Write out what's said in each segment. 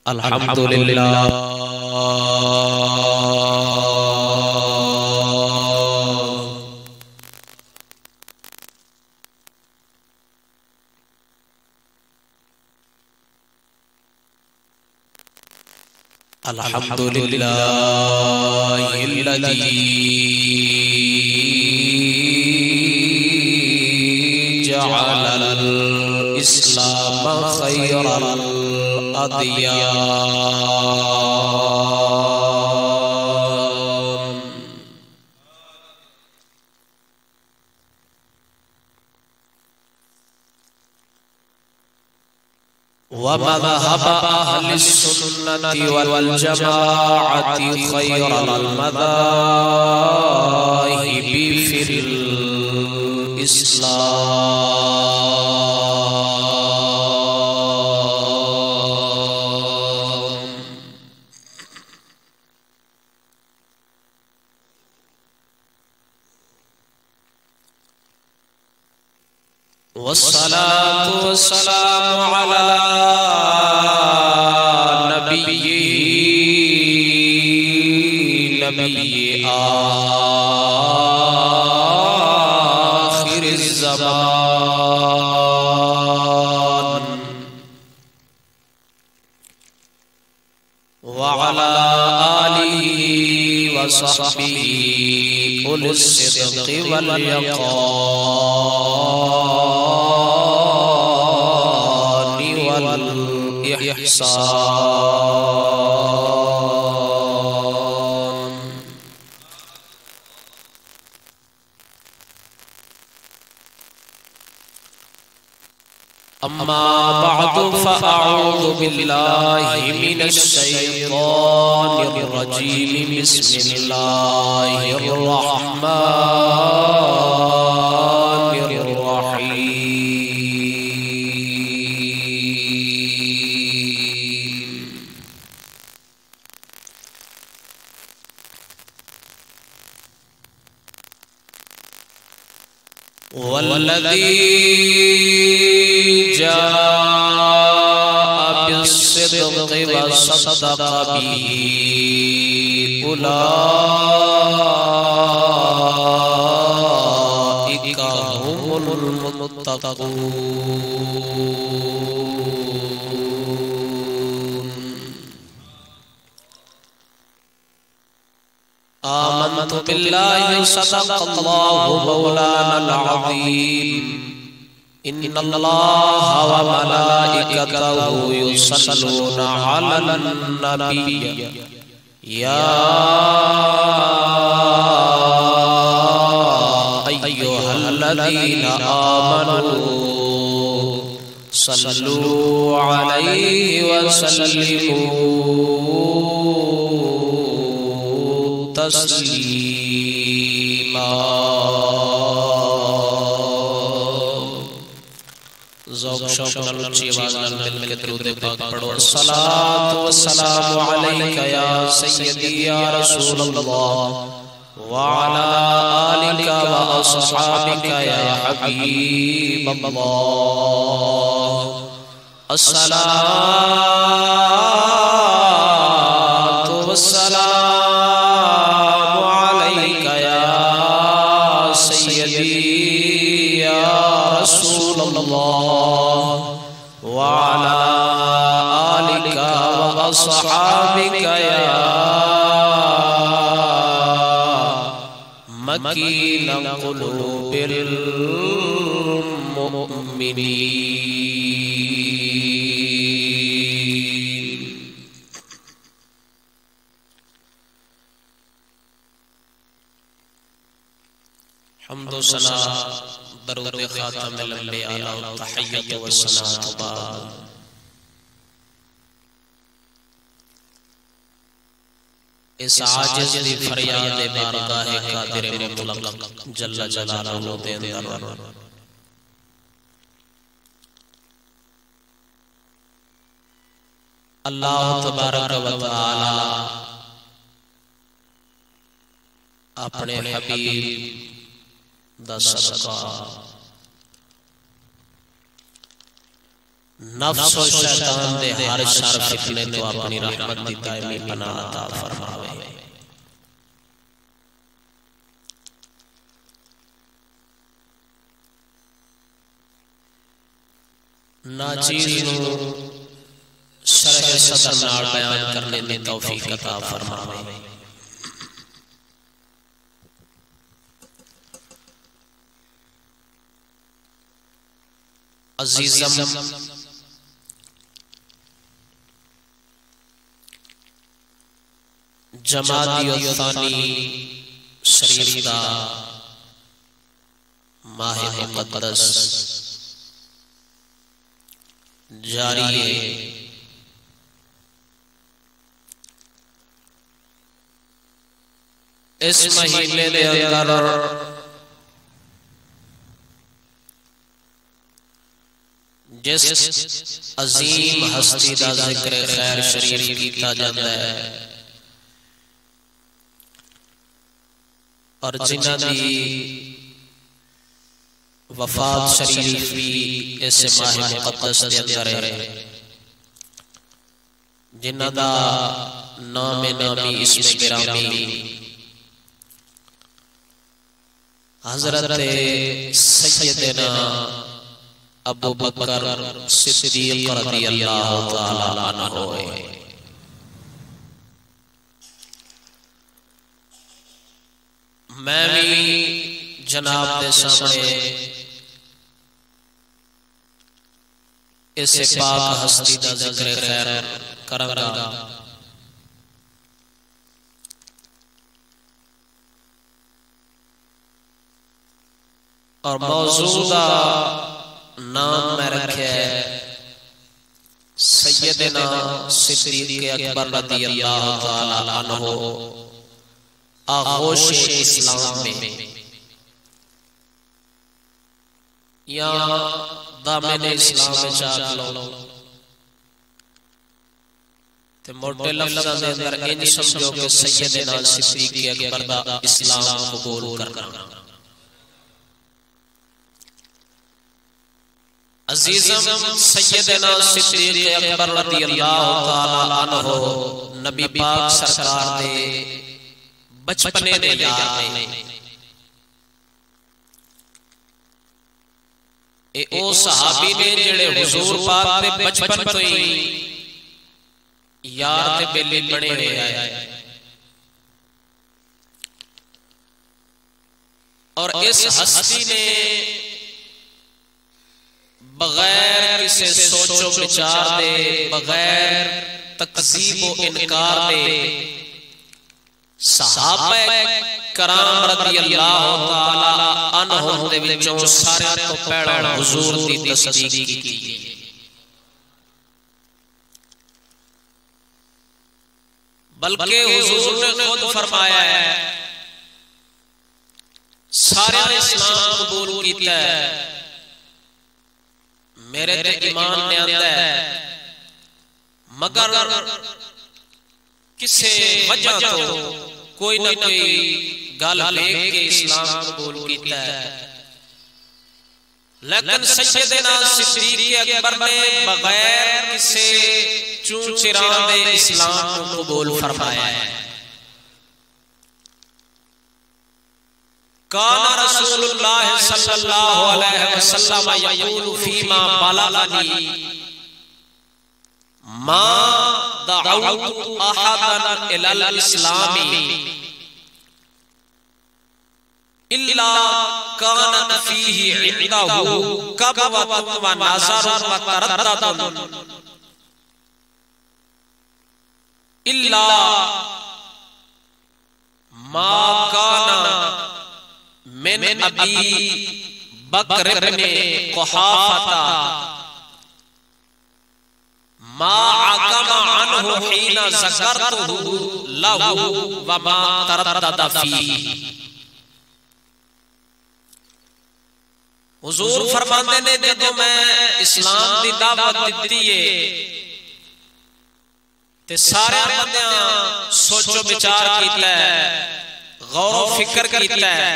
अल्हम्दुलिल्लाह अल्हम्दुलिल्लाहिल्लज़ी जअलल इस्लाम खैरल अदियान व मज़हब अहलिस सुन्नति वल जमाअति खैरल मज़ाहिबि फिल इस्लाम वस्सलातु वस्सलामु अला नबिय्यि आखिरिज़ ज़मान व अला आलिहि व सहबिहि उलिस सिद्क़ि वल यक़ानि वल इहसान। अम्मा बअदु फ़अऊज़ु बिल्लाहि मिनश शैतानिर रजीम बिस्मिल्लाहिर रहमानिर रहीम। वल्लज़ी जाअ बिस्सिद्क़ि व सद्दक़ बिही उलाइका हुमुल मुत्तक़ून। आमन्तु बिल्लाहि सदक़ल्लाहु मौलानल अज़ीम। इन्नल्लाहा व मलाइकतहु युसल्लूना अलन नबिय्य या अय्युहल्लज़ीना आमनू सल्लू अलैहि व सल्लिमू तस्लीमा। ज़ौक़ शौक़ नाल उच्ची आवाज़ नाल मिल के दरूद पाक पढ़ो। अस्सलातु वस्सलामु अलैका या सय्यदी या रसूलल्लाह व अला आलिका व अस्हाबिका या हबीबल्लाह। अस्सलातु वस्सलामु अलैका या सय्यदी या रसूलल्लाह व अला आलिका व अस्हाबिका या मकीन क़ुलूबिल मुमिनीन। हम्दो सना दरूद खातमिल अंबिया व तहिय्यत व सलात बाद। इस आजिज़ दी फरियाद बारगाह कादिर मुतलक जल्ल जलालहु दे अंदर अल्लाह तबारक व तआला अपने हबीब दा सदका नफ्स और शैतान दे हर शर फितने तो अपनी रहमत दी दायमी पनाह अता फरमावे। नाचीज़ नूं शरह सदर नाल बयान करने दी तौफीक अता फरमावे। अजीज़म जमादी थानी शरीफ दा माह मुक़द्दस जारी है। इस महीने दे अंदर जिस अजीम हस्ती दा जिक्र खैर शरीफ कीता जाता है और जिन्हां दी वफात शरीफ भी इस माह मुक़द्दस दे अंदर है, जिन्हां दा नाम नामी इसमें गिरामी हज़रत सैयदना अबू बकर सिद्दीक़ रज़ियल्लाहु तआला अन्हु है। मैं भी जनाब के सामने इस पाक हस्ती का जिक्र खैर करांगा। और मौजूदा नाम मैं रखे सैयदना सिद्दीक़ अकबर रज़ियल्लाहु तआला अन्हु आगोश इस्लाम में या दामन इस्लाम में चाक लो ते मोटे लफ्ज़ां दे अंदर इंज समझो कि सैयदना सिद्दीक़ अकबर दा इस्लाम कबूल करना। अजीज़म सैयदना सिद्दीक़ अकबर रज़ियल्लाहु तआला अन्हु नबी पाक सरकार दे बचपने दे यार ने। ए ओ सहाबी ने जेड़े हुजूर पाक दे बचपन तो ही यार ते बेली बने हुए आए और इस हस्ती ने बगैर किसी सोचो विचार दे, बगैर तकज़ीब व इनकार दे सहाबा कराम रज़ियल्लाहु तआला अन्हुम दे विचों सारे तो पहला हुजूर दी तस्दीक की। बल्कि हुजूर ने खुद फरमाया है सारे इस्लाम कबूल कीता है, मेरे ते ईमान ने आंदा है, मगर किसी वजह तो कोई ना कोई गल लेके के इस्लाम कबूल कीता है। लेकिन सैयदना सिद्दीक़ अकबर ने बगैर किसी चूं चिरां दे इस्लाम को कबूल फरमाया है। काना रसूलुल्लाह सल्लल्लाहु अलैहि वसल्लम यक़ूलु फीमा बलगनी मा दअउतु अहदन इलल इस्लामी इल्ला कानत फीही इंदहु कबवतुन व नज़रुन व तरद्दुन इल्ला मा काना मिन अबी बकर इब्न कुहाफा मा अकमा अन्हु हीना ज़करतुहु लहु व मा तरद्दद फीही। हुजूर फरमाते ने जदों मैं इस्लाम दी दावत दित्ती है ते सारे बंदियां सोचो विचार कीता है, गौर फिक्र कीता है,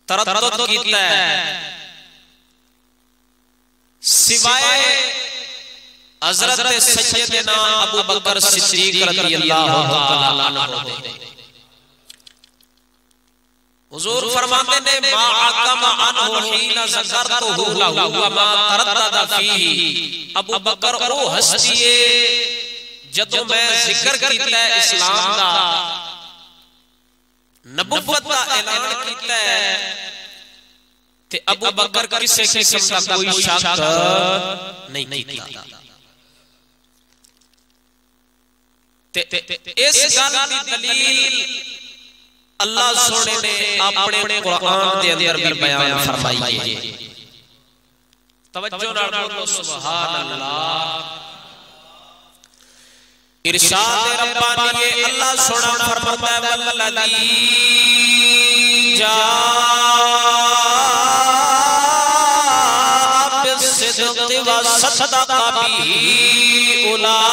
तरद्दुद कीता है, सिवाय हजरत सैयदना अबू बकर सिद्दीक रज़ियल्लाहु ताला अन्हु। हुजूर फरमाते ने मा अकमा अनहु हीना ज़करतहु लहु व मा तरद्दद फीही। अबू बकर ओ हस्ती है जदों मैं जिक्र कीता है इस्लाम दा, नबुव्वत दा ऐलान कीता है ते अबू बकर किसी किस्म का कोई शक नहीं कीता। इस गल दी दलील अल्लाह सोने ने अपने कुरान दे अंदर भी बयान फरमाई है। तवज्जो नाल बोलो सुभान अल्लाह। इरशाद रब्बानी है अल्लाह सोना फरमाता है वल्लज़ी जाअ बिस्सिद्क़ि व सद्दक़ बिही उलाइका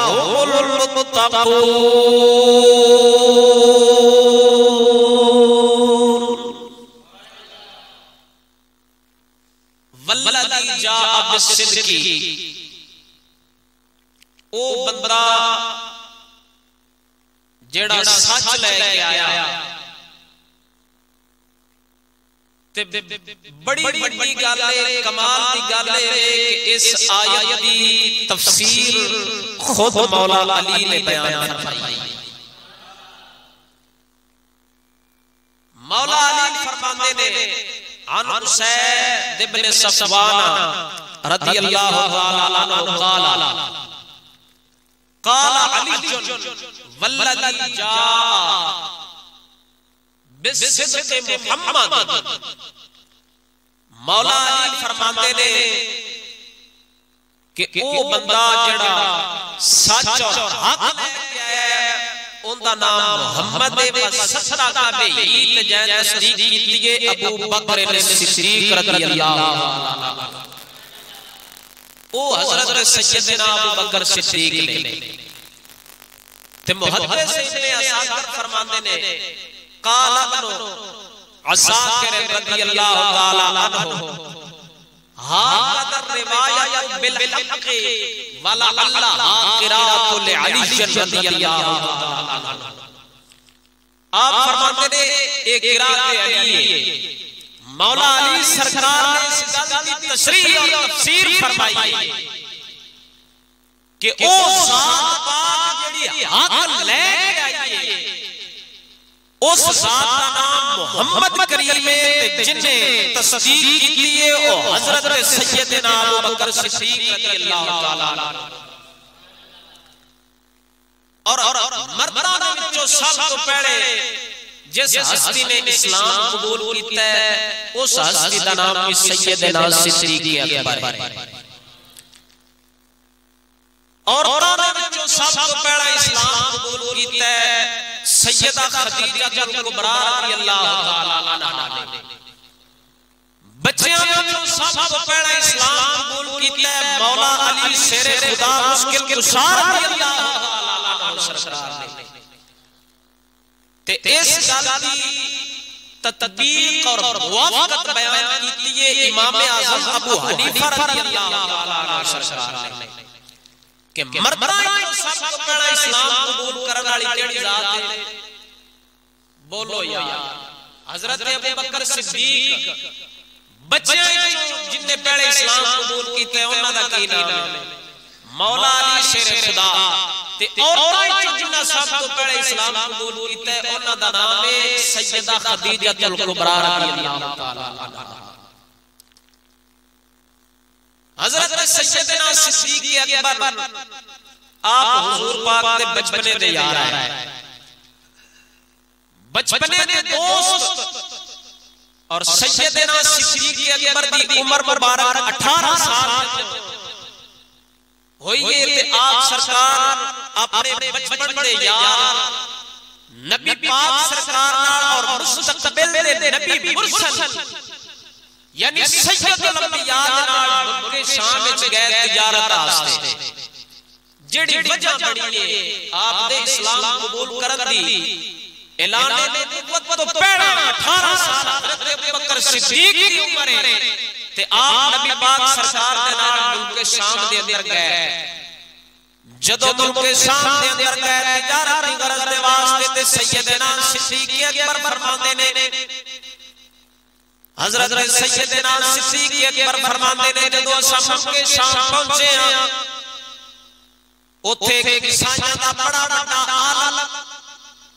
हुमुल मुत्तक़ून। वल्लज़ी जाअ बिस्सिद्क़ि, ओ बंदा जेड़ा सच लेके आया ते बड़ी बड़ी गल है, कमाल दी गल है कि इस आयत दी तफसीर खुद मौला अली ने बयान फरमाई। मौला अली फरमाते ने अन उसैद इब्न सफ़वान रज़ियल्लाहु ताला अन्हु क़ाला क़ाला अली वल्लज़ी जाअ बिस्सिद्क़ि मुहम्मद। मौला अली फरमाते ने कि ओ बंदा जेड़ा सच और हक लेके आया उनदा नाम मुहम्मद है। सद्दक़ बिही ते जै तस्दीक कीती है अबू बकर सिद्दीक रज़ियल्लाहु ताला। ओ हजरत सैयदना अबू बकर सिद्दीक ने ते मुहद्दिस इब्न असाकिर फरमाते ने क़ाल इब्न असाकिर रज़ियल्लाहु ताला अन्हु हाज़ा रिवायत बिल हक़ वला अल्लाह क़िराअतु लिअली रज़ियल्लाहु ताला अन्हु। आप फरमाते ने एक क़िराअत अली है। मौला अली सरकार ने इस गल की तशरीह और तफसीर फरमाई है कि ओ ज़ात पाक जेड़ी हक लेके आई है उस ज़ात दा नाम मुहम्मद करीम है ते जिन्ने तस्दीक कीती है ओ हजरत सैयदना अबू बकर सिद्दीक रज़ियल्लाहु ताला अन्हु। और मर्दां दे विचों सब तो पहले जिस हस्ती ने इस्लाम कबूल कीता है उस हस्ती दा नाम भी सैयदना सिद्दीक अकबर है। और औरतां दे विचों सब तो पहला इस्लाम कबूल कीता है सैयदा खदीजा कुबरा रज़ियल्लाहु ताला अन्हा ने। बच्चियां दे विचों सब तो पहला इस्लाम कबूल कीता है मौला अली शेरे खुदा मुश्किल कुशा रज़ियल्लाहु ताला अन्हु सरकार ने। ते इस गल दी तत्बीक और मुवाफकत बयान कीती है इमाम आज़म अबू हनीफा रज़ियल्लाहु ताला अन्हु सरकार ने कि मर्दां विचों सब तो पहला इस्लाम कबूल करने वाली केड़ी जात है? बोलो यार। हजरत अबू बकर सिद्दीक। बच्चियां विचों जिन्ने पहले इस्लाम कबूल कीते उन्हां दा की नाम है? मौला अली शेरे खुदा। ते औरतां विचों जिन्ना सब तो पहले इस्लाम कबूल कीते उन्हां दा नाम है सैयदा खदीजा कुबरा रज़ियल्लाहु ताला अन्हा। हजरत सैयदना सिद्दीक अकबर आप हुजूर पाक दे बचपने दे यार है, बचपने दे दोस्त। और सैयदना सिद्दीक अकबर दी उम्र मुबारक 18 साल होई है ते आप सरकार अपने बचपन दे यार नबी पाक सरकार नाल और मुस्तकबिल दे नबी मुरसल यानी सैयदुल अंबिया दे नाल मक्के शाम विच गए तिजारत वास्ते। जेड़ी वजह बड़ी है आप दे इस्लाम कबूल करन दी ऐलान नबुवत तो पहला 18 साल हजरत अबू बकर सिद्दीक दी उम्र है ते आप नबी पाक सरकार दे नाल मुल्क शाम दे अंदर गए। जदों मुल्क शाम दे अंदर गए तिजारत दी गरज दे वास्ते ते सैयदना सिद्दीक अकबर फरमांदे ने, हजरत सैयदना सिद्दीक अकबर फरमांदे ने जदों असां मुल्क शाम पहुंचे हां ओथे ईसाइयां दा बड़ा बड़ा आलम,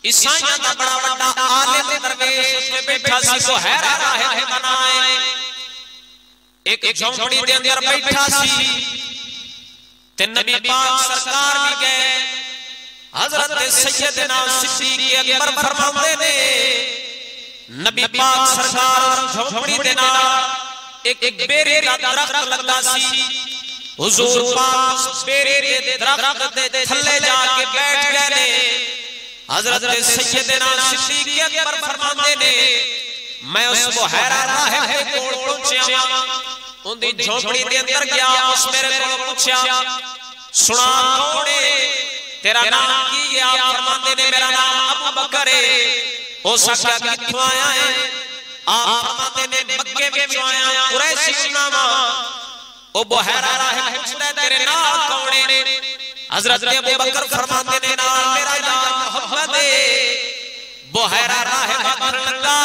ईसाइयां दा बड़ा बड़ा आलिम दरवेश उत्ते बैठा सी। तो हैरा राहे बनाए एक झोंपड़ी दे अंदर बैठा सी ते नबी पाक सरकार भी गए। हजरत सैयदना सिद्दीक अकबर फरमाते ने नबी पाक सरकार झोंपड़ी दे नाल एक बेरे दा दरख्त लगा सी। हुजूर पाक बेरे दे दरख्त दे थल्ले जाके बैठ गए ने। हजरत सैयदना सिद्दीक अकबर फरमाते ने मैं उस बुहैरा राहिब दे कोल पहुंचा, उनदी झोंपड़ी दे अंदर गया, उस मेरे कोल पूछया सुना कौन है, तेरा नाम की है? आप फरमाते ने मेरा नाम अबू बकर है। हो सकता कित्थों आया है? आप फरमाते ने मक्के विचों आया, कुरैशी नाम। ओ बुहैरा राहिब पूछदा तेरे नाल कौन है? हजरत अबू बकर फरमाते ने नाल मेरा यार मोहम्मद है। बुहैरा राहिब आखन लगा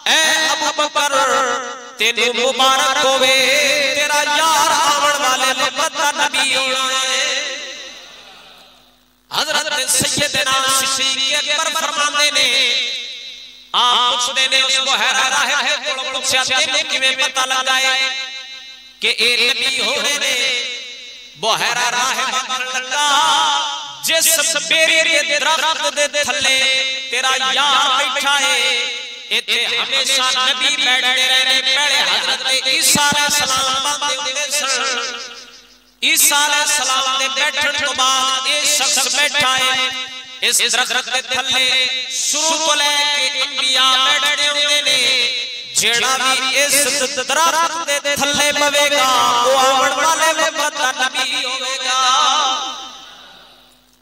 ए अबू बकर तेनू मुबारक होवे, तेरा यार आवन वाले वक्त दा नबी होना है। हजरत सैयदना सिद्दीक अकबर फरमाते ने आप पूछदे ने उस बुहैरा राहिब कोल पूछया तेनू किवें पता लगा है कि ए नबी होने ने? बुहैरा राहिब आखन लगा जिस बेरे दे दरख्त दे थल्ले तेरा यार बैठा है इत्थे हमेशा नबी बैठते रहने। पहले हजरत ईसा अलैहिस्सलाम बांधे हुंदे सन, ईसा अलैहिस्सलाम दे बैठण तो बाद ये शख्स बैठा है इस दरख्त दे थल्ले। शुरू तो लेके अंबिया बैठे हुंदे ने, जेड़ा भी इस दरख्त दे थल्ले पवेगा वो आवन वाले वक्त दा नबी होवेगा।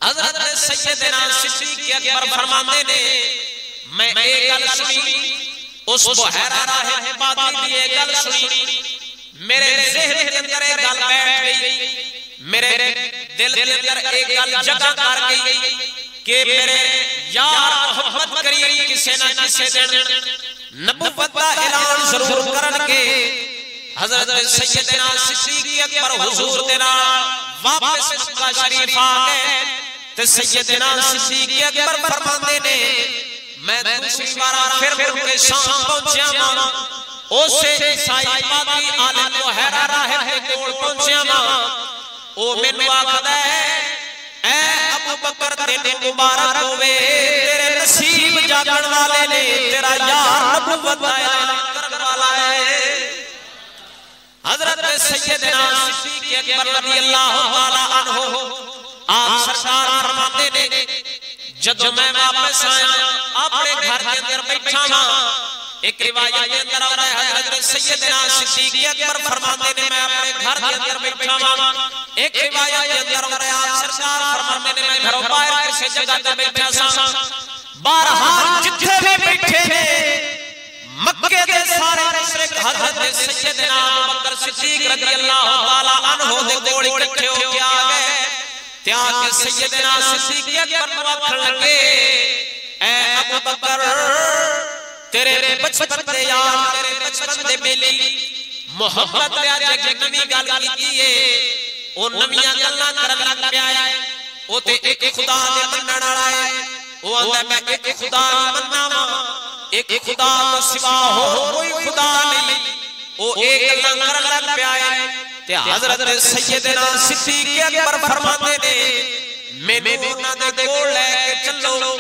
हजरत सैयदना सिद्दीक अकबर फरमाते ने मैं एक गल सुनी, उस बुहैरा राहिब बादी दी एक गल सुनी, मेरे ज़हन के अंदर एक गल बैठ गई, मेरे दिल के अंदर एक गल जगह कर गई कि मेरे यार मोहम्मद करीम किसे ना किसे दिन नबुवत दा ऐलान जरूर करनगे। हजरत सैयदना सिद्दीक अकबर हुजूर दे नाल वापस मक्का शरीफ आ गए ते सैयदना सिद्दीक अकबर फरमाते ने मैं दूसरी बार फिर मुल्क शाम पहुंचा हां, उसे ईसाई बादी आलिम बुहैरा राहिब दे कोल पहुंचा हां। ओ मैनू आखदा है ए अबू बकर तेनू मुबारक होवे, तेरे नसीब जागण वाले ने, तेरा यार नबुवत दा ऐलान करन वाला है। हजरत सैयदना सिद्दीक अकबर रज़ियल्लाहु ताला अन्हु आप सरकार फरमाते ने जदों मैं वापस आया अपने घर के अंदर बैठा हां, एक रिवायत के अंदर आता है हजरत सैयदना सिद्दीक अकबर फरमाते ने मैं अपने घर के अंदर बैठा हां। एक रिवायत के अंदर आता है आप सरकार फरमाते ने मैं घरों बाहर किसी जगह पे बैठा सा। बहरहाल जिथे भी बैठे ने मक्के दे सारे मुशरिक हजरत सैयदना अबू बकर सिद्दीक रज़ियल्लाहु ताला अन्हु दे कोल इकट्ठे हो के आ गए। त्याग के सैयदना सिद्दीक अकबर आखन लगे ए अबू बकर तेरे बचपन दे यार, तेरे बचपन दे बेली मोहब्बत दे अज एक नवी गल कीती है, ओ नवीआं गल्लां करन लग पिया है। ओ ते एक खुदा दे मनण वाला है, ओ आंदा मैं एक खुदा मनना वा, एक खुदा तो सिवा होर कोई खुदा नहीं। ओ एक गल्लां करन लग पिया है ते हजरत सैयदना सिद्दीक अकबर फरमाते ने मैनू उन्हां दे कोल लेके चलो।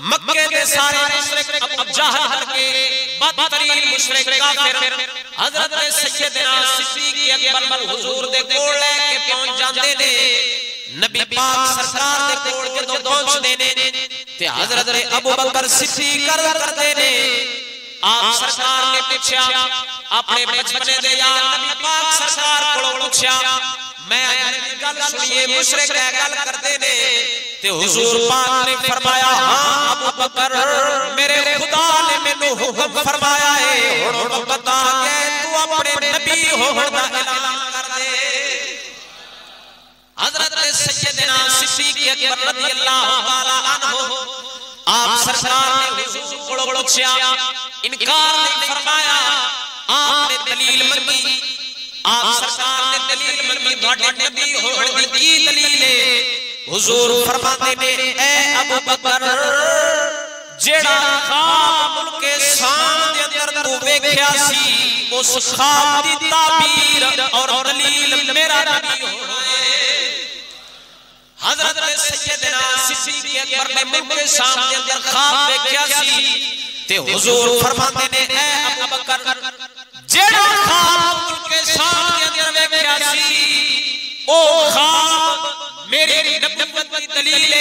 मक्के दे सारे मुशरिक अबू जहल के बदतरीन मुशरिक काफिर हजरत सैयदना सिद्दीक अकबर हुजूर दे कोल लेके पहुंच जांदे ने। नबी पाक सरकार दे कोल जदों पहुंचदे ने ते हजरत अबू बकर सिद्दीक करदे ने आप सरकार ने पूछया अपने बचपने दे यार नबी पाक सरकार कोलों पूछया मैं गल सुनिए मुशरिक गल करदे ने ते हुजूर पाक ने फरमाया हां अबू बकर मेरे खुदा ने मैनू हुक्म फरमाया है हुण बता के तू अपने नबी होण दा ऐलान कर दे। हजरत सैयदना सिद्दीक अकबर रज़ियल्लाहु ताला अन्हु आप सरकार ने हुजूर को पूछा इनकार नहीं फरमाया आपने दलील मंगी आप सरकार ने दलील मंगी ਤੁਹਾਡੇ नबी होण दी की दलील है हुजूर फरमाते ने ए अबू बकर जेड़ा ख्वाब मुल्के शाम दे अंदर तू वेख्या सी उस ख्वाब दी ताबीर और दलील मेरा नबी होना है। हजरत सैयदना सिद्दीक अकबर ने मुल्के शाम दे अंदर ख्वाब वेख्या सी ते हुजूर फरमाते ने ए अबू बकर जेड़ा ख्वाब मुल्के शाम दे अंदर वेख्या सी ओ ख्वाब मेरी नबुवत की दलील है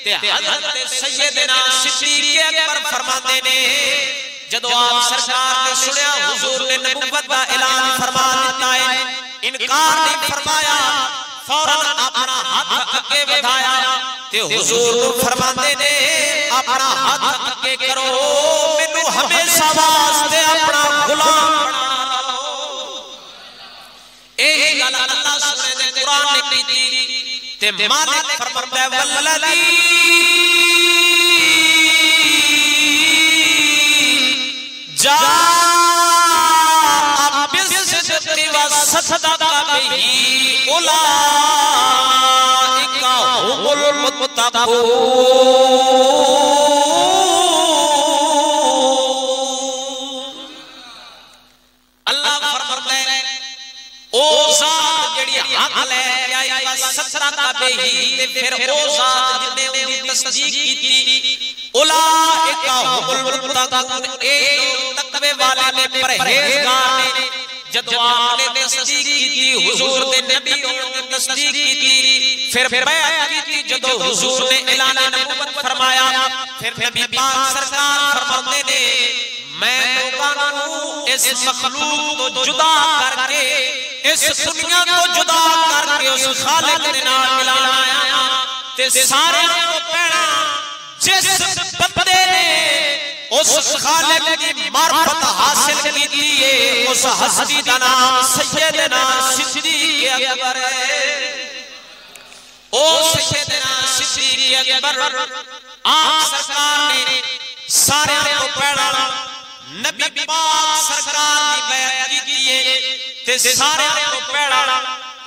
ते हजरत सैयदना सिद्दीक अकबर फरमाते ने जदों आप सरकार ने सुनया हुजूर ने नबुवत का ऐलान फरमा दिता है इनकार नहीं फरमाया फौरन अपना हाथ आगे बढ़ाया ते हुजूर फरमाते ने अपना हाथ आगे करो मैनू हमेशा वास्ते अपना गुलाम बना लो। ए गल अल्लाह सुने ने कुरान ने कीती ते मालिक फरमाता है वल्लज़ी जा बिस्सिद्क़ि वसद्दक़ बिही उलाइका हुमुल मुत्तक़ून। अल्लाह फरमाता है ओ ज़ात जेड़ी हक ले आई वसद्दक़ बिही ते फिर ओ ज़ात जिन्ने उदी तस्दीक कीती उलाइका हुमुल मुत्तक़ून ए लोग तकवे वाले ने परहेज़गार ने। जदों आपने तस्दीक की हुजूर दे नबी होने की तस्दीक की फिर बैत की जदों हुजूर ने ऐलान नबुवत फरमाया फिर नबी पाक सरकार फरमाते ने मैं लोकां नू इस मखलूक तो जुदा करके इस दुनिया तो जुदा करके उस खालिक दे नाल मिलाया ते सारे तो पहला जिस बंदे ने उस खालिक की मार्फत हासिल की है उस हस्ती दा नाम सैयदना सिद्दीक अकबर है। ओ सैयदना सिद्दीक अकबर आप सरकार ने सारे तो पहला नबी पाक सरकार की बैत की है ते सारे तो पहला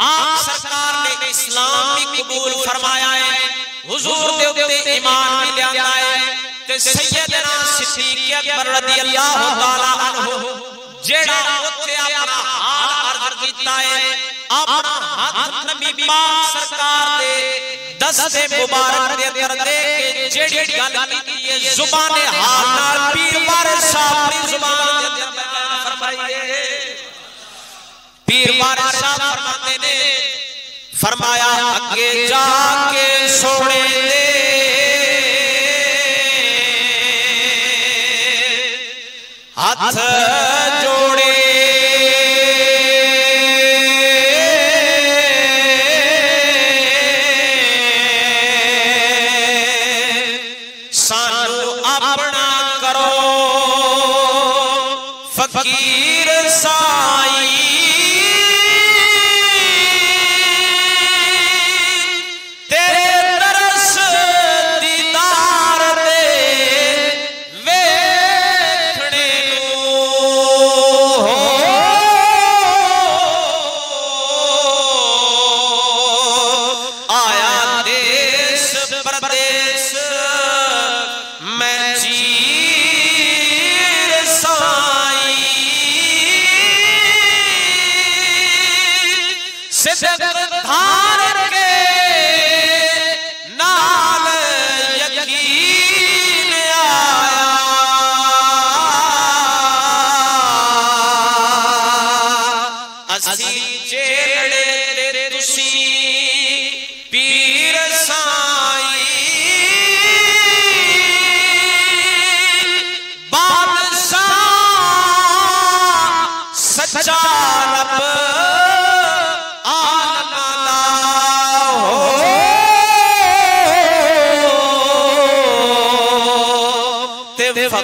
आप सरकार ने इस्लाम भी कबूल फरमाया है हुजूर दे उत्ते ईमान भी लियांदा है ते सैयदना सिद्दीक अकबर रज़ियल्लाहु ताला अन्हु जेड़ा उत्ते अपना हाथ अर्ज कीता है अपना हाथ नबी पाक सरकार दे दस्ते मुबारक दे अंदर दे के जेड़ी गल कीती है जुबाने हाल नाल पीर वारिस साहब अपनी जुबान दे अंदर बयान फरमाइए। पीर वारिस साहब फरमाते ने फरमाया अगे जाके सोने दे हाथ जोड़े सानू अपना करो फकीर साई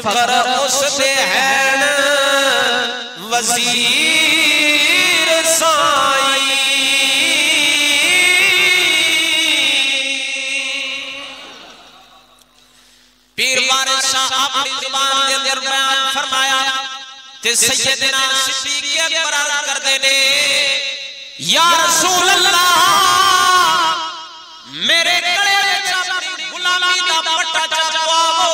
फकर उसदे हैं वजीर साई। पीर वारिस शाह अपनी जुबान दे अंदर बयान फरमाया ते सैयदना सिद्दीक़ अकबर अर्ज़ करदे ने या रसूल अल्लाह मेरे गले विच अपनी गुलामी दा पट्टा चपावो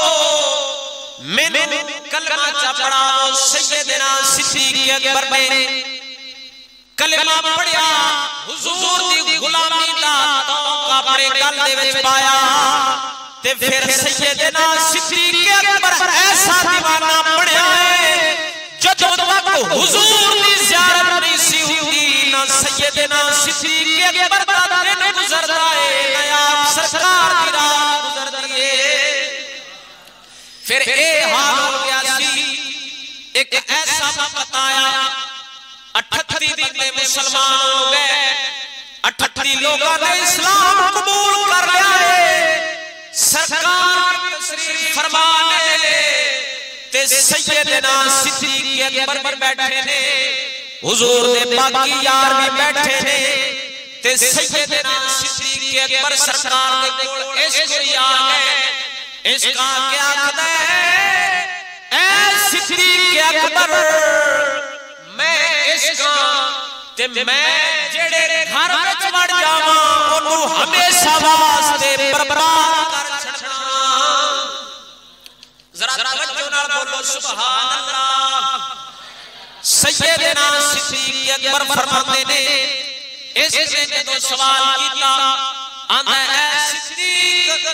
मैनू कलमा च पढ़ाओ। सैयदना सिद्दीक़ अकबर ने कलमा पढ़िया हुजूर दी गुलामी दा तौका अपने गल दे विच पाया ते फिर सैयदना सिद्दीक़ अकबर ऐसा दीवाना बनया है जदों तक हुजूर दी ज़ियारत नहीं सी हुंदी ना सैयदना सिद्दीक़ अकबर दा दिन गुजरदा है ना आप सरकार दी रात गुजरदी है। फिर ए हाल हो गया सी एक ऐसा वक्त आया 38 दिन में मुसलमान हो गए 38 लोगों ने इस्लाम कबूल कर लिया है। सरकार फरमाने ते सैयदना सिद्दीक़ अकबर बैठे ने हुजूर दे बाकी यार भी बैठे ने ते सैयदना सिद्दीक़ अकबर सरकार दे कोल इश्क आ गए। इसका क्या कहता है ऐ सिद्दीक़ अकबर मैं इसका ते मैं जेड़े घर विच वड़ जावां ओनू हमेशा वास्ते बर्बाद कर छड़ना। जरा तवज्जो नाल बोलो सुभान अल्लाह। सैयदना सिद्दीक़ अकबर फरमाते ने इसने जदों सवाल कीता आंदा है सिद्दीक़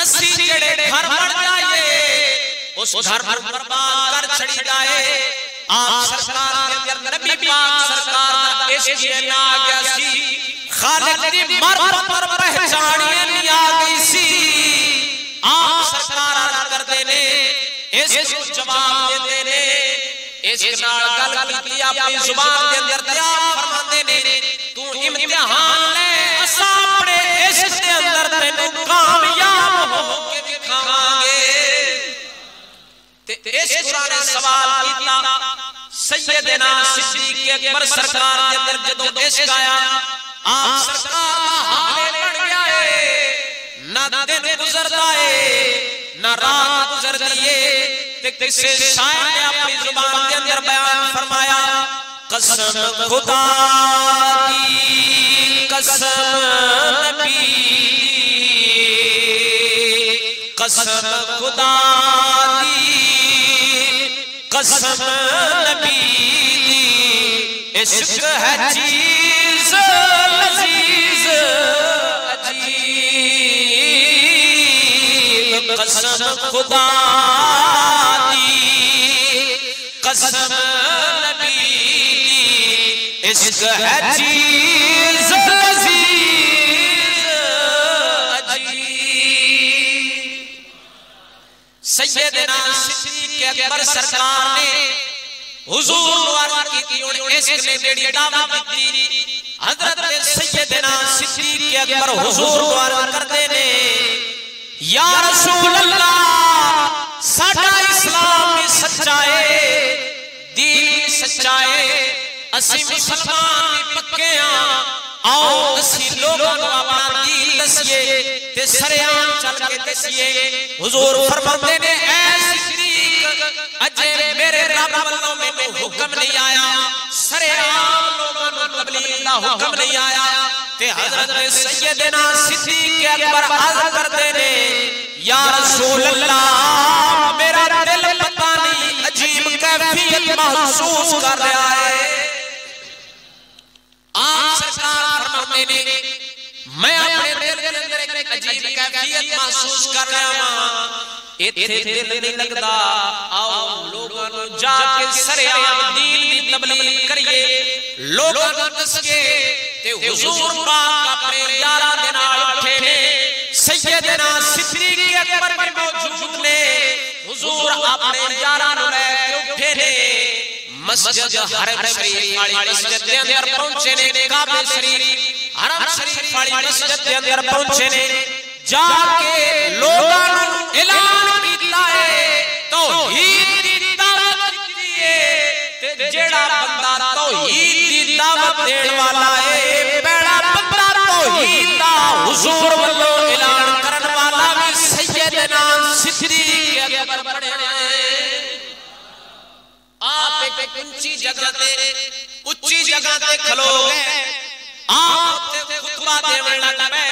असी जेड़े घर वड़ जाए उस घर पर बर्बाद कर छड़ी जाए। आप सरकार के अंदर नबी पाक सरकार दा इश्क ना आ गया सी खालिक दी मर्द पर पहचानिए नहीं आ गई सी। आप सरकार अर्ज करदे ने इस जवाब देते ने इश्क नाल गल कीती अपनी जुबान दे अंदर दया फरमांदे ने तू इम्तिहान ले असा अपने इश्क दे अंदर तैनू कामयाब हो के दिखावांगे। ते इस पुराने सवाल कीता सैयदना सिद्दीक़ अकबर सरकार के अंदर जदों इश्क आया आप सरकार दा हाल बन गया है ना दिन गुजरदा है ना रात गुजरदी है। ते किसी शायर ने अपनी जुबान के अंदर बयान फरमाया कसम खुदा दी कसम नबी कसम खुदा दी कसम नबी दी इश्क है चीज लजीज अजीब। कसम खुदा दी कसम नबी दी इश्क है चीज लजीज अजीब। सैयदना सिद्दीक़ अकबर सरकार ने हुजूर को अर्ज की उन इश्क ने जेड़ी दावत दी हजरत सैयदना सिद्दीक़ अकबर हुजूर को अर्ज करदे ने या रसूल अल्लाह साडा इस्लाम भी सच्चा है दीन भी सच्चा है असी मुसलमान भी पक्के हां आओ असी लोगों को अपना दीन दसिए ते सरेआम चल के दसिए। हुजूर फरमाते ने ऐ सिद्दीक़ अजे मेरे रब वालों मैनू हुक्म नहीं आया सरेआम लोगों को तबलीग दा हुक्म नहीं आया। ते हजरत सैयदना सिद्दीक़ अकबर अर्ज करदे ने या रसूल अल्लाह मेरा दिल पता नहीं अजीब कैफियत महसूस कर रहा है। आप सरकार फरमाते ने मैं अपने दिल के अंदर एक अजीब कैफियत महसूस कर रहा हूं इथे दिल नहीं लगदा आओ लोगों को जाके सरेआम दीन दी तबलीग करिए लोगों को दसिए। ते हुजूर पाक अपने यारां दे नाल उठे ने सैयदना सिद्दीक़ अकबर भी मौजूद ने हुजूर अपने यारां नु ले के उठे ने मस्जिद हरम शरीफ वाली मस्जिद के अंदर पहुंचे ने काबा शरीफ हरम शरीफ वाली मस्जिद के अंदर पहुंचे ने जाके लोगों नु ऐलान कीता है तो तौहीद दी दावत दिए ते जेड़ा बंदा तौहीद दी दावत देण वाला है बड़ा बंदा तौहीद दा हुजूर वल्लों ऐलान करन वाला भी सैयदना सिद्दीक अकबर बने। आप एक ऊंची जगह ते खलो गए, आप खुतबा देवन लग पे,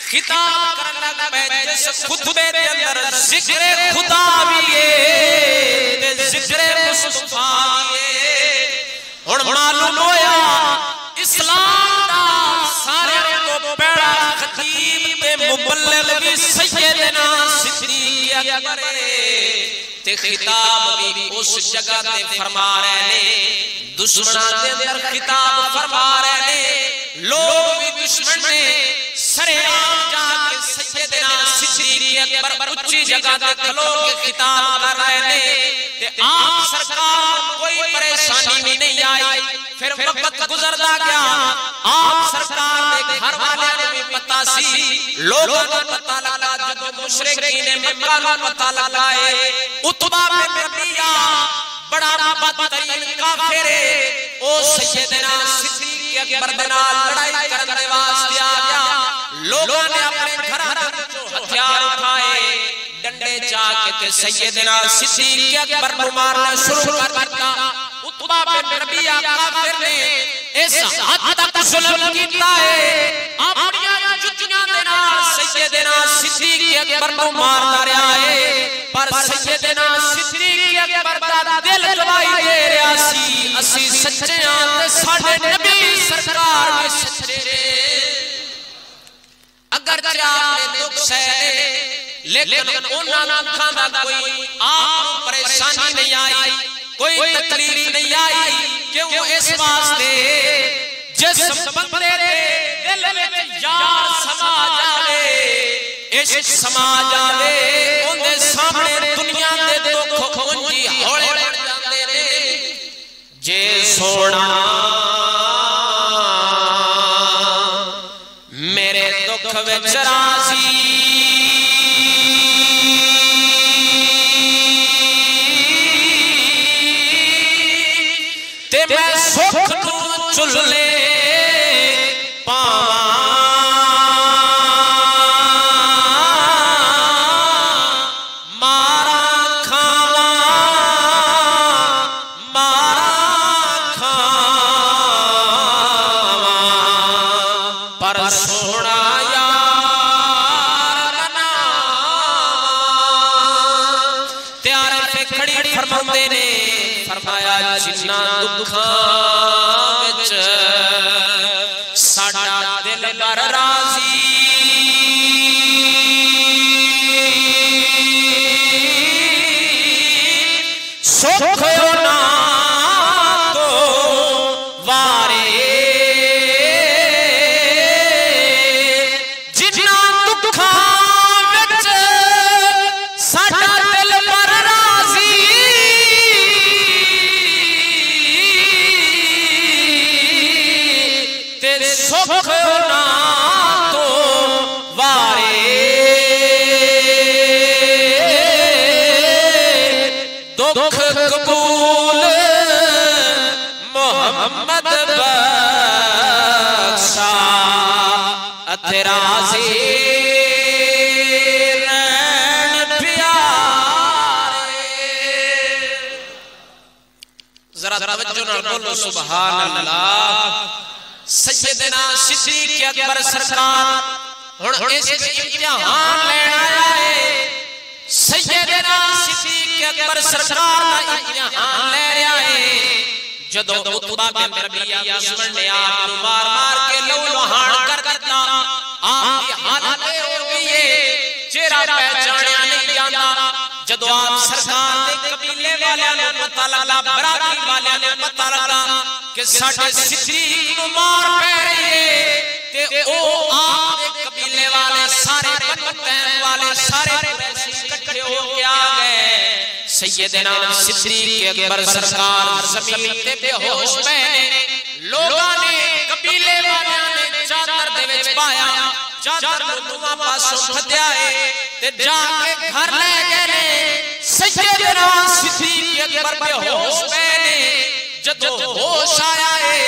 खिताब करन लग पे, जिस खुतबे दे अंदर जिक्र खुदा भी है ते जिक्र मुस्तफा भी है। हुण मालूम होया इस्लाम दा सारे तो बड़ा खतीब ते मुबल्लिग भी सैयदना सिद्दीक अकबर ते खिताब भी उस जगह ते फरमा रहे ने, दुश्मनां दे अंदर खिताब फरमा रहे ने, लोग भी दुश्मन ने सरेआम जाके सैयदना सिद्दीक अकबर ऊंची जगह ते खलो के खिताब कर रहे ने ते आप सरकार कोई परेशानी नहीं आई। फिर वक्त गुजरदा गया, आप सरकार दे घर वाले ने भी पता सी, लोगों को पता लगा, जब मुशरिकीन ने मक्का नु पता लगा है उतबा बिन रबिया बड़ा बदतरीन काफिर है, ओ सैयदना सिद्दीक अकबर दे नाल लड़ाई करन दे वास्ते आ गया। लोगों ने अपने घरां विचों हथियार उठाए, डंडे जाके ते सैयदना सिद्दीक अकबर को मारना शुरू कर दिया। उतबा बिन रबिया काफिर ने इस हद तक जुल्म कीता है, अपनी जुत्तियां दे नाल सैयदना सिद्दीक अकबर को मारदा रहा है, पर सैयदना सिद्दीक अकबर दा दिल गवाही दे रहा सी असी सच्चे हां ते साडे नबी सरकार भी सच्चे। अगर आपने दुख सहे लेकिन उन्हां अखां दा कोई आप परेशानी नहीं आई, कोई तकलीफ नहीं आई, क्यों इस वास्ते जिस बंदे दे दिल विच यार समा जावे, इश्क समा जावे, उनदे सामने दुनिया दे दुख उंजी हौले बन जांदे ने। जे सोना मेरे दुख विच राजी ते मैं सुख नू चुल्ले पावां, मारा खावां पर सोना यार बनावां। त्यारे ते खड़ी फरमांदे ने, फरमाया जिन्ना दुखां विच साडा दिल बर राजी, सुख ना तो वारे, जिन्ना दुखां विच साडा दिल बर राजी, ते सुख ना तो वारे, दुख कबूल मोहम्मद बख्शा अते राज़ी रहन प्यारे। जरा तवज्जो नाल बोलो सुभान अल्लाह। सैयदना सिद्दीक अकबर सरकार हुण इस इम्तिहान लेण आया है, सैयदना सिद्दीक अकबर सरकार दा इम्तिहान ले रहा है। जदों उतबा बिन रबिया दुश्मन ने आप नु मार मार के लहू लुहान कर दिता, आप दी हालत हो गई है चेहरा पहचानिया नहीं जांदा। जदों आप सरकार दे कबीले वालियां नु पता लगा, बरादरी वालियां नु पता लगा कि साडे सिद्दीक नु मार पै रही है, ते ओ आप दे कबीले वाले सारे बनु तैम वाले सारे इकट्ठे हो के आ गए। सैयदना सिद्दीक अकबर सरकार जमीन ते बेहोश पए, लोगां ने कबीले वालियां ने चादर दे विच पाया, चादर नु दोवां पासों फद्या है ते जाके घर ले गए ने। सैयदना सिद्दीक अकबर बेहोश पए जदों होश आया है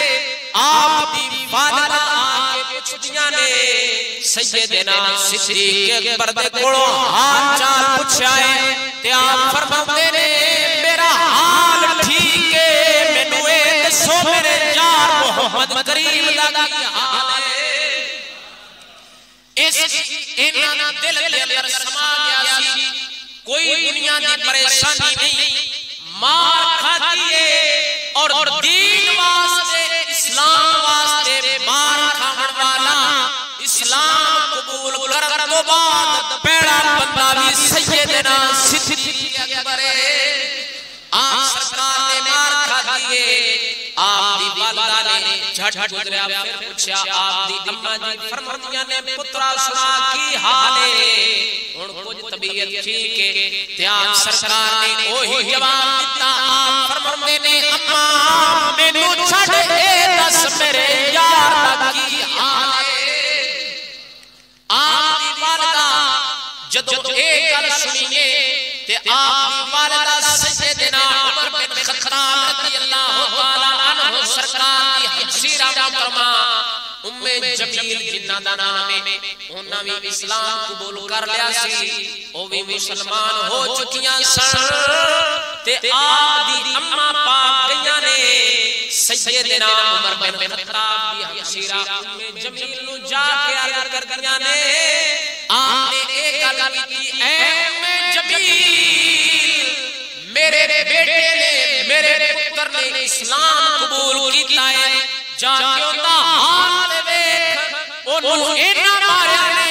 आप दी वालिदा आके पुछदियां ने सैयदना सिद्दीक अकबर दे कोलों हाल चाल पुछया है ते आप फरमांदे ने मेरा हाल ठीक है मैनू ए दसो मेरे यार मोहम्मद करीम दा की हाल है। इस इन्हां दिल दे अंदर समा गया सी कोई दुनिया दी परेशानी नहीं मार खाती है और दीन वास्ते इस्लाम वास्ते मार खाने वाला इस्लाम कबूल कर तो बाद पहला बंदा भी सैयदना सिद्दीक अकबर है। आप सरकार ने मार खाती है आप दी वालिदा ने झट गुजरिया फिर पूछया आप दी अम्मा जी फरमांदियां ने पुत्रा सुना की हाल है हुन कुछ तबीयत ठीक है ते आप सरकार ने ओही जवाब दिता आप फरमांदे ने अम्मा मेनू छड़ ए दस मेरे यार दा की हाल है। आप दी वालिदा जदों ए गल सुनिए ते आप दी वालिदा सैयदना उमर बिन खत्ताब रज़ियल्लाहु ताला अन्हु सरकार दी हमशीरा मोहतरमा उम्मे जमील जिन्ना दा नाम है उन्हां भी इस्लाम कबूल कर लिया सी ओ भी मुसलमान हो चुकियां सन ते आप दी अम्मा पाक गईयां ने सैयदना उमर बिन खत्ताब दी हमशीरा उम्मे जमील नु जाके अर्ज कर दियां ने आपने एक गल की ऐ उम्मे जमील मेरे बेटे ने मेरे पुत्र ने इस्लाम कबूल कीता है जाके उनदा हाल देख ओनु इन्ना मारिया ने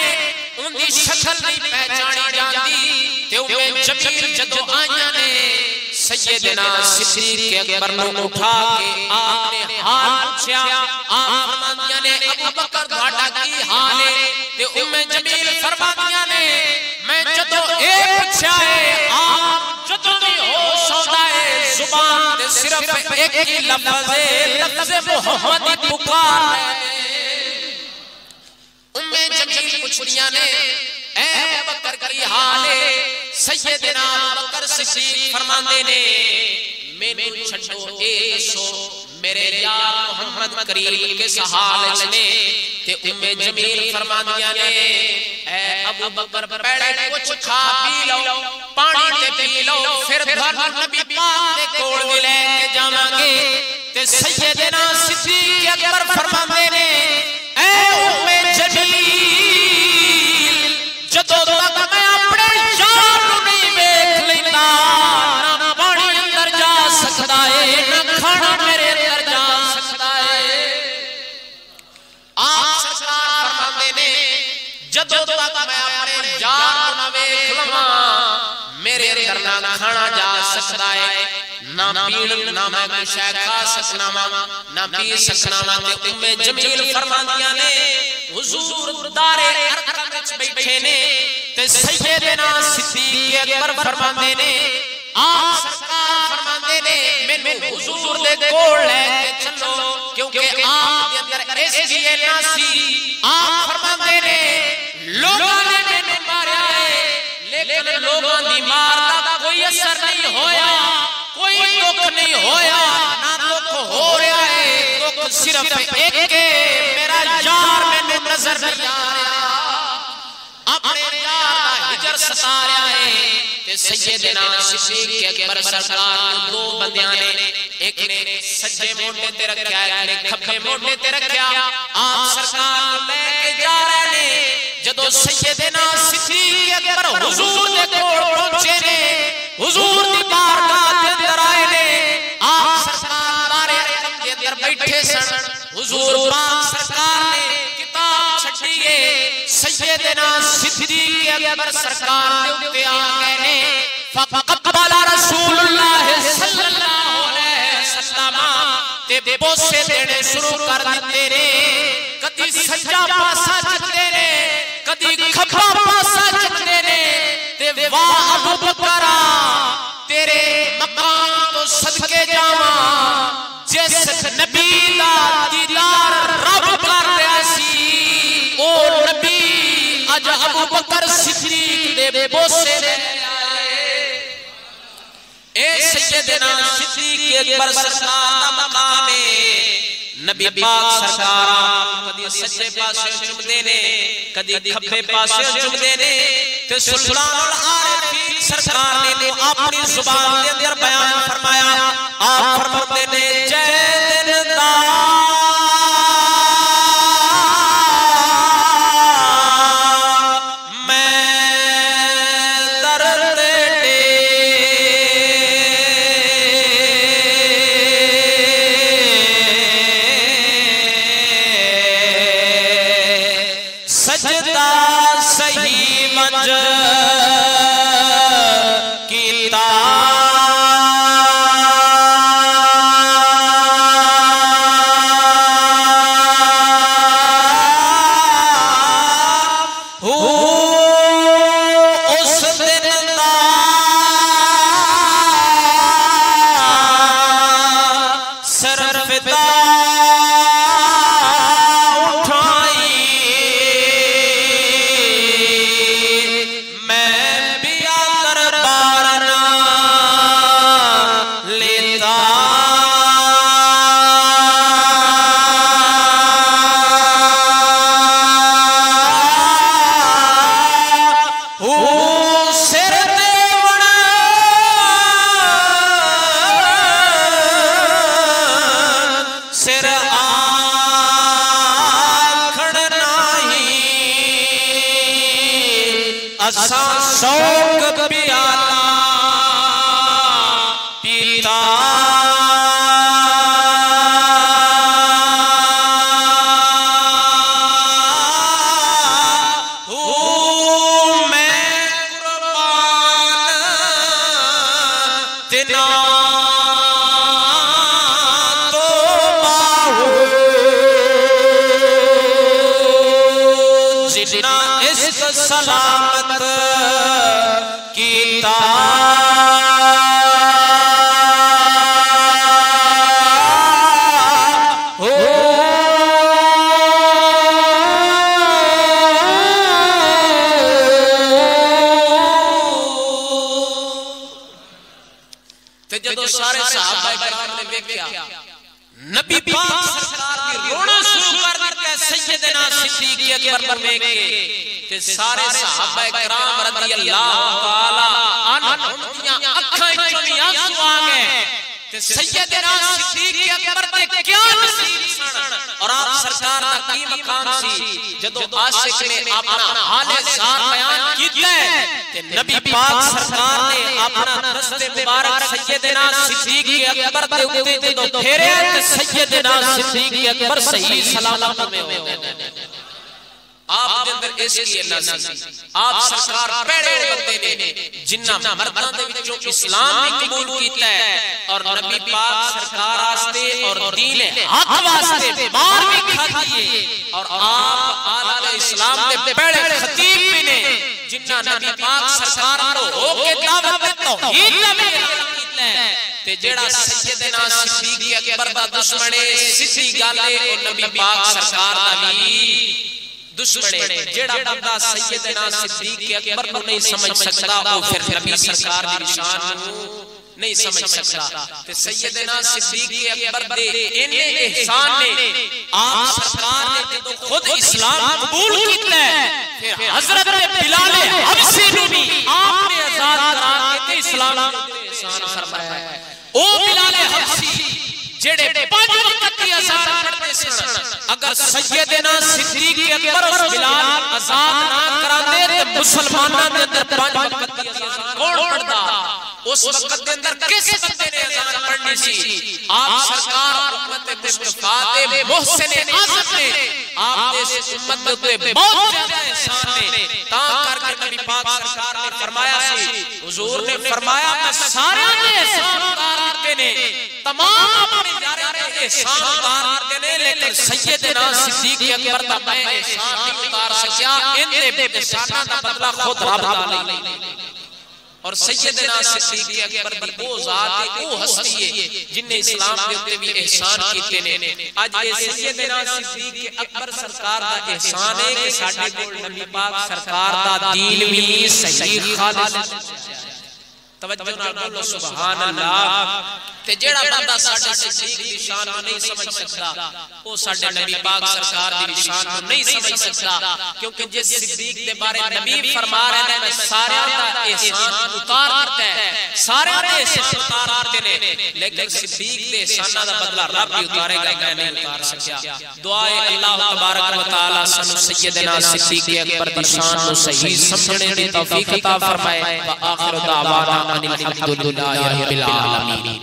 उनदी शक्ल नहीं पहचानी जांदी ते उम्मे जमील जदों आईयां ने सैयदना सिद्दीक अकबर नु उठा के आपने हाल पूछया आप फरमांदियां ने अबू बकर ਤੁਹਾਡਾ की हाल है ते उम्मे जमील फरमांदियां ने मैं जदों ए पूछया है आप जदों भी होश आंदा है जुबान ते सिर्फ एक ही लफ्ज है लफ्ज मोहम्मद दी पुकार है। उम्मे जमील पूछदियां ने ए अबू बकर की हाल है सैयदना अबू बकर सिद्दीक फरमांदे ने मैनू छड्डो ए सो मेरे यार मोहम्मद करीम के सहाल चले ते उम्मे जमील फरमांदियां ने ए अबू बकर पहले कुछ खा पी लो पानी ते पी लो फिर थानू नबी पाक दे कोल भी लेके जावांगे ते सैयदना सिद्दीक अकबर फरमांदे ने ए उम्मे जमील जदों तक मैं अपने यार नू नहीं देख लेंदा ना पानी अंदर जा सकदा है ना खाना मेरे अंदर जा सकदा है। आप सरकार फरमांदे ने जदों तक मैं अपने यार नू ना देख लवां मेरे अंदर ना खाना जा सकदा है ना पीण ना मैं कुछ खा सकना वा ना पी सकना वा ते उम्मे जमील फरमांदियां ने हुजूर दारे अरकम विच बैठे ने ते सैयदना सिद्दीक अकबर फरमांदे ने आप सरकार फरमांदे ने मैनू हुजूर दे कोल लेके चलो क्योंकि आप दे अंदर इसलिए ना सी आप फरमांदे ने लोगां ने मैनू मारिया है लेकिन लोगां दी मार दा कोई असर नहीं होया कोई दुख नहीं होया ना दुख हो रहा है दुख सिर्फ एक है मेरा यार मैनू नजर नहीं आ रहा अपने यार दा हिजर सता रहा है ते सैयदना सिद्दीक अकबर सरकार ने दो बंदियां ने एक ने सज्जे मोढे ते रखया एक ने खब्बे मोढे ते रखया आप सरकार को लेके जा रहे ने जदों सैयदना सिद्दीक अकबर हुजूर दे कोल पहुंचे ने हुजूर दी बारगाह दे अंदर आए ने आप सरकार बारे अरकम दे अंदर बैठे सन हुजूर पाक सरकार ने किताब छड़ी है सैयदना सिद्दीक अकबर सरकार दे उत्ते आ गए ने फक़बल रसूलुल्लाह सल्लल्लाहु अलैहि वसल्लम ते बोसे देने शुरू कर दिते ने कदी सज्जा पासा चकदे ने कदी खब्बा पासा चकदे ने ते वाह अबू बकर तेरे मकाम तो सदके जावां जिस नबी दा दीदार रब कर रहा सी ओ नबी अज अबू बकर सिद्दीक दे बोसे दे आए सैयदना सिद्दीक़ अकबर सरकार दा मकाम है। नबी पाक सरकार कदी सज्जे पासे चुमदे ने, कदी खब्बे पासे चुमदे ने, ते सुल्तानुल आरिफीन सरकार ने अपनी जुबान के अंदर बयान फरमाया। आप फरमाते ने जय दिलदार शौक प्याला पीता हूँ मैं कुर्बान तिना तो बाहू जितना इश्क सलामत कीता जदों सारे सहाबा किराम ने देखा नबी पाक सरकार दी रोना शुरू कर दिता सैयदना सिद्दीक़ अकबर देख के ते सारे सहाबा किराम रज़ियल्लाहु ताला अन्हुम दियां अखां विचों आंसू आ गए ते सैयदना सिद्दीक़ अकबर ते क्या नसीब सन और आप सरकार दा की मकाम सी जदों आशिक ने अपना हाले ज़ात बयान कीता ते नबी पाक सरकार ने अपना दस्ते मुबारक सैयदना सिद्दीक़ अकबर दे उत्ते जदों फेरिया ते सैयदना सिद्दीक़ अकबर सही सलामत में हो गए। आप दे अंदर इसकी नसीब आप सरकार पहले बंदे ने जिन्ना मर्दां दे विचों इस्लाम भी कबूल कीता है और नबी पाक सरकार वास्ते और दीन हक वास्ते मार भी खादी है और आप आला इस्लाम दे पहले खतीब भी ने जिन्ना नबी पाक सरकार को होके दावत तौहीद दा भी कीता है ते जेड़ा सैयदना सिद्दीक़ अकबर दा दुश्मन है सीधी गल है ओ नबी पाक सरकार दा भी दुश्मन है। जेड़ा बंदा सैयदना सिद्दीक़ अकबर को नहीं समझ सकता वो फिर नबी सरकार दी शान नहीं समझ सकता ते सैयदना सिद्दीक़ अकबर दे इन्ने एहसान ने आप सरकार ने जदों खुद इस्लाम कबूल कीता है फिर हजरत बिलाल हबशी ने भी आपने आजाद करा के इस्लाम एहसान फरमाया है। ओ बिलाल हबशी जेड़े पांच वक्त की अज़ान पढ़ते सन अगर सैयदना सिद्दीक़ अकबर और बिलाल आजाद ना करांदे ते मुसलमानां दे अंदर पांच वक्त की अज़ान कौन पढ़दा उस वक्त के अंदर किस बंदे ने अज़ान पढ़नी सी। आप सरकार उम्मत मुस्तफा दे मोहसिन आज़म ने आप इस उम्मत पे बहुत ज्यादा एहसान ने ता करके नबी पाक सरकार ने फरमाया सी हुजूर ने फरमाया मैं सारे दे एहसान करते ने तमाम अपने यारे दे एहसान करते ने लेकिन सैयदना सिद्दीक़ अकबर दा मैं एहसान नहीं उतार सकिया इनदे एहसानां दा बदला खुद रब दा ले और सैयदना सिद्दीक़ अकबर दी वो जात है वो हस्ती है जिन्ने इस्लाम दे उत्ते भी एहसान कीते ने। आज ये सैयदना सिद्दीक़ अकबर सरकार दा एहसान है कि साडे कोल नबी पाक सरकार दा दीन भी सही खालिस तवज्जो नाल बोलो सुभान अल्लाह। ते जेड़ा बंदा साडे सिद्दीक दी शान को नहीं समझ सकता वो साडे नबी पाक सरकार दी शान को नहीं समझ सकता, क्योंकि जिस सिद्दीक दे बारे नबी फरमा रहे हैं मैं सारे दा एहसान उतार दिता है, सारे दे एहसान उतार दिते ने, लेकिन सिद्दीक दे एहसानां दा बदला रब ही उतारेगा, मैं नहीं उतार सकिया। दुआ है अल्लाह तबारक व तआला सानू सैयदना सिद्दीक अकबर दी शान को सही समझने दी तौफीक अता फरमाए। व आखिर दावाना अनिल हम्दुलिल्लाहि रब्बिल आलमीन।